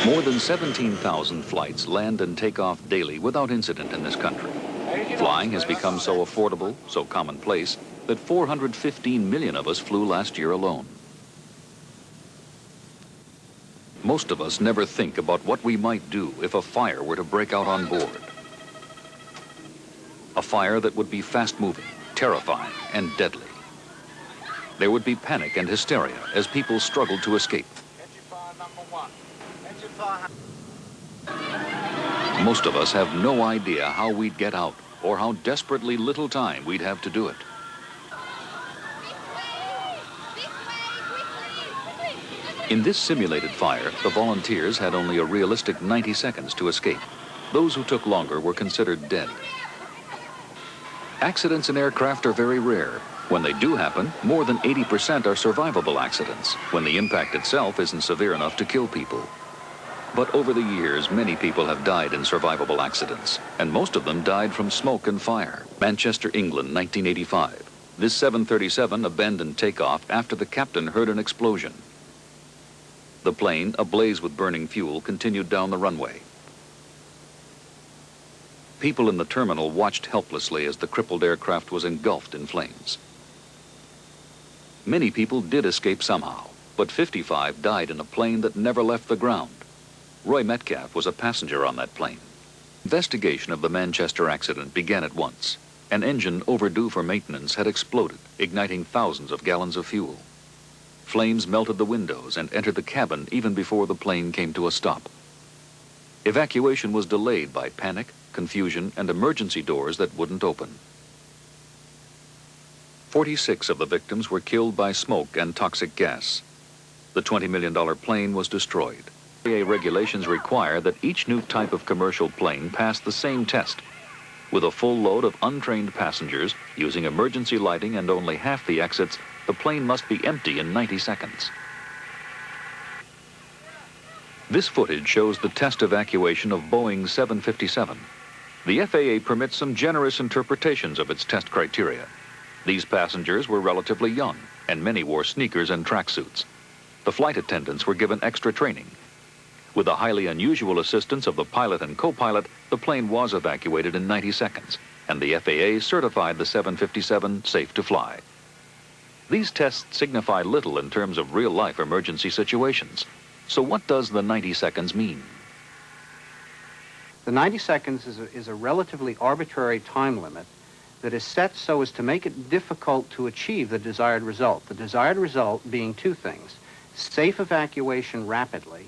More than 17,000 flights land and take off daily without incident in this country. Flying has become so affordable, so commonplace, that 415 million of us flew last year alone. Most of us never think about what we might do if a fire were to break out on board. A fire that would be fast-moving, terrifying, and deadly. There would be panic and hysteria as people struggled to escape. Most of us have no idea how we'd get out or how desperately little time we'd have to do it. In this simulated fire, the volunteers had only a realistic 90 seconds to escape. Those who took longer were considered dead. Accidents in aircraft are very rare. When they do happen, more than 80% are survivable accidents, when the impact itself isn't severe enough to kill people. But over the years, many people have died in survivable accidents, and most of them died from smoke and fire. Manchester, England, 1985. This 737 abandoned takeoff after the captain heard an explosion. The plane, ablaze with burning fuel, continued down the runway. People in the terminal watched helplessly as the crippled aircraft was engulfed in flames. Many people did escape somehow, but 55 died in a plane that never left the ground. Roy Metcalf was a passenger on that plane. Investigation of the Manchester accident began at once. An engine overdue for maintenance had exploded, igniting thousands of gallons of fuel. Flames melted the windows and entered the cabin even before the plane came to a stop. Evacuation was delayed by panic, confusion, and emergency doors that wouldn't open. 46 of the victims were killed by smoke and toxic gas. The $20 million plane was destroyed. FAA regulations require that each new type of commercial plane pass the same test. With a full load of untrained passengers, using emergency lighting and only half the exits, the plane must be empty in 90 seconds. This footage shows the test evacuation of Boeing 757. The FAA permits some generous interpretations of its test criteria. These passengers were relatively young, and many wore sneakers and tracksuits. The flight attendants were given extra training. With the highly unusual assistance of the pilot and co-pilot, the plane was evacuated in 90 seconds, and the FAA certified the 757 safe to fly. These tests signify little in terms of real-life emergency situations. So what does the 90 seconds mean? The 90 seconds is a relatively arbitrary time limit that is set so as to make it difficult to achieve the desired result. The desired result being two things: safe evacuation rapidly,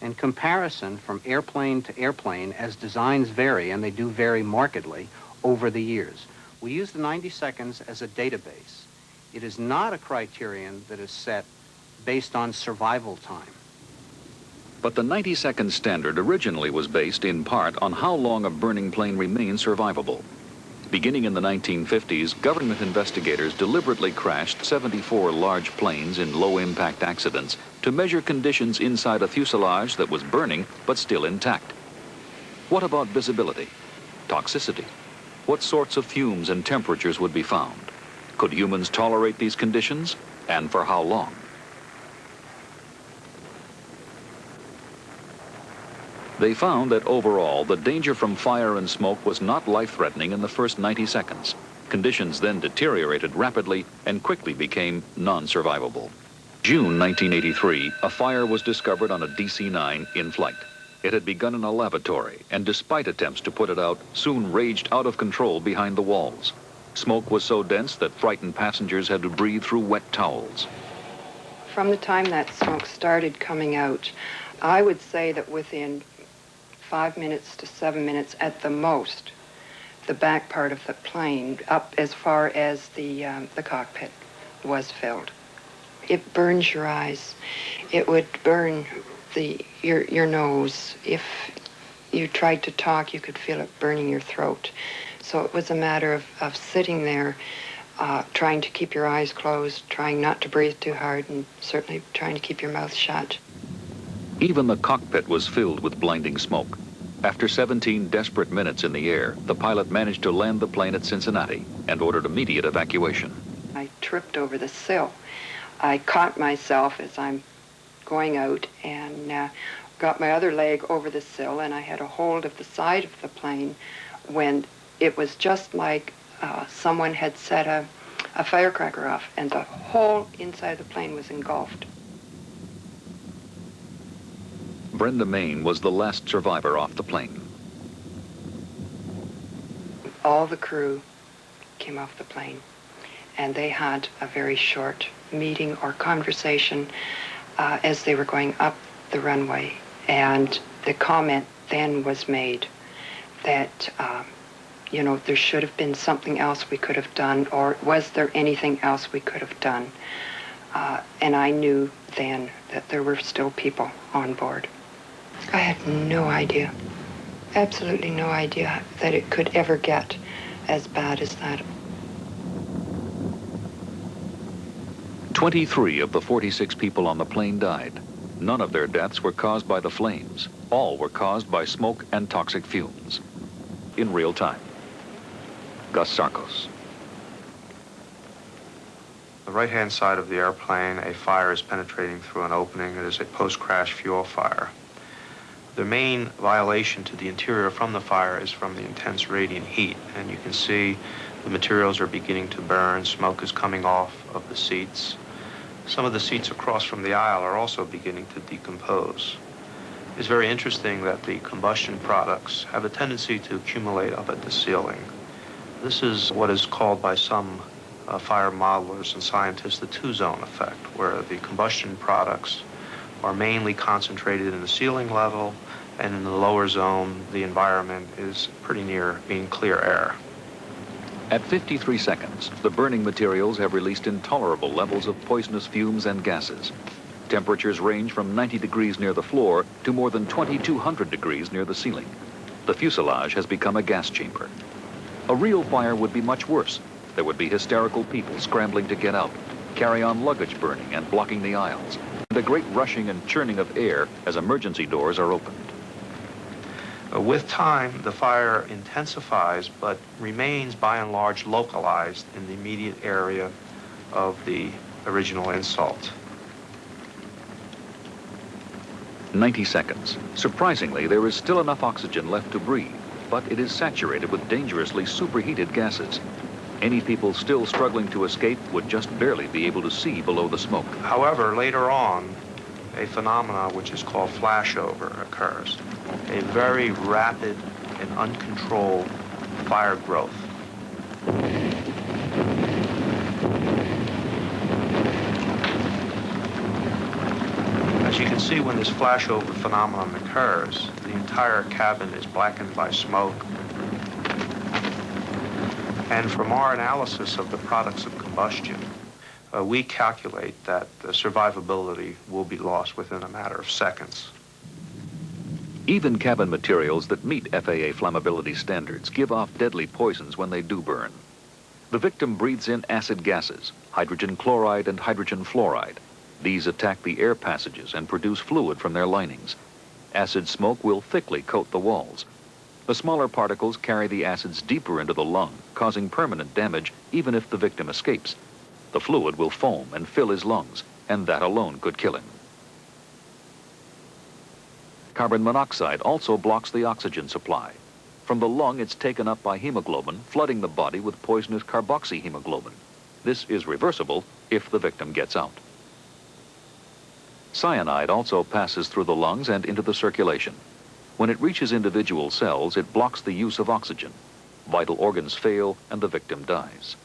and comparison from airplane to airplane as designs vary, and they do vary markedly, over the years. We use the 90 seconds as a database. It is not a criterion that is set based on survival time. But the 90-second standard originally was based in part on how long a burning plane remains survivable. Beginning in the 1950s, government investigators deliberately crashed 74 large planes in low-impact accidents to measure conditions inside a fuselage that was burning but still intact. What about visibility? Toxicity? What sorts of fumes and temperatures would be found? Could humans tolerate these conditions, and for how long? They found that overall, the danger from fire and smoke was not life-threatening in the first 90 seconds. Conditions then deteriorated rapidly and quickly became non-survivable. June 1983, a fire was discovered on a DC-9 in flight. It had begun in a lavatory, and despite attempts to put it out, soon raged out of control behind the walls. Smoke was so dense that frightened passengers had to breathe through wet towels. From the time that smoke started coming out, I would say that within 5 minutes to 7 minutes at the most, the back part of the plane, up as far as the cockpit, was filled. It burns your eyes. It would burn your nose. If you tried to talk, you could feel it burning your throat. So it was a matter of sitting there, trying to keep your eyes closed, trying not to breathe too hard, and certainly trying to keep your mouth shut. Even the cockpit was filled with blinding smoke. After 17 desperate minutes in the air, the pilot managed to land the plane at Cincinnati and ordered immediate evacuation. I tripped over the sill. I caught myself as I'm going out and got my other leg over the sill, and I had a hold of the side of the plane when it was just like someone had set a firecracker off, and the whole inside of the plane was engulfed. Brenda Main was the last survivor off the plane. All the crew came off the plane, and they had a very short meeting or conversation as they were going up the runway. And the comment then was made that, you know, there should have been something else we could have done, or was there anything else we could have done? And I knew then that there were still people on board. I had no idea, absolutely no idea that it could ever get as bad as that. 23 of the 46 people on the plane died. None of their deaths were caused by the flames. All were caused by smoke and toxic fumes. In real time. Gus Sarkos. The right-hand side of the airplane, a fire is penetrating through an opening. It is a post-crash fuel fire. The main violation to the interior from the fire is from the intense radiant heat, and you can see the materials are beginning to burn. Smoke is coming off of the seats. Some of the seats across from the aisle are also beginning to decompose. It's very interesting that the combustion products have a tendency to accumulate up at the ceiling. This is what is called by some fire modelers and scientists the two-zone effect, where the combustion products are mainly concentrated in the ceiling level, and in the lower zone, the environment is pretty near being clear air. At 53 seconds, the burning materials have released intolerable levels of poisonous fumes and gases. Temperatures range from 90 degrees near the floor to more than 2,200 degrees near the ceiling. The fuselage has become a gas chamber. A real fire would be much worse. There would be hysterical people scrambling to get out, carry-on luggage burning and blocking the aisles, and a great rushing and churning of air as emergency doors are opened. With time, the fire intensifies, but remains by and large localized in the immediate area of the original insult. 90 seconds. Surprisingly, there is still enough oxygen left to breathe, but it is saturated with dangerously superheated gases. Any people still struggling to escape would just barely be able to see below the smoke. However, later on, a phenomenon which is called flashover occurs. A very rapid and uncontrolled fire growth. As you can see, when this flashover phenomenon occurs, the entire cabin is blackened by smoke. And from our analysis of the products of combustion, we calculate that the survivability will be lost within a matter of seconds. Even cabin materials that meet FAA flammability standards give off deadly poisons when they do burn. The victim breathes in acid gases, hydrogen chloride and hydrogen fluoride. These attack the air passages and produce fluid from their linings. Acid smoke will thickly coat the walls. The smaller particles carry the acids deeper into the lung, causing permanent damage even if the victim escapes. The fluid will foam and fill his lungs, and that alone could kill him. Carbon monoxide also blocks the oxygen supply. From the lung, it's taken up by hemoglobin, flooding the body with poisonous carboxyhemoglobin. This is reversible if the victim gets out. Cyanide also passes through the lungs and into the circulation. When it reaches individual cells, it blocks the use of oxygen. Vital organs fail and the victim dies.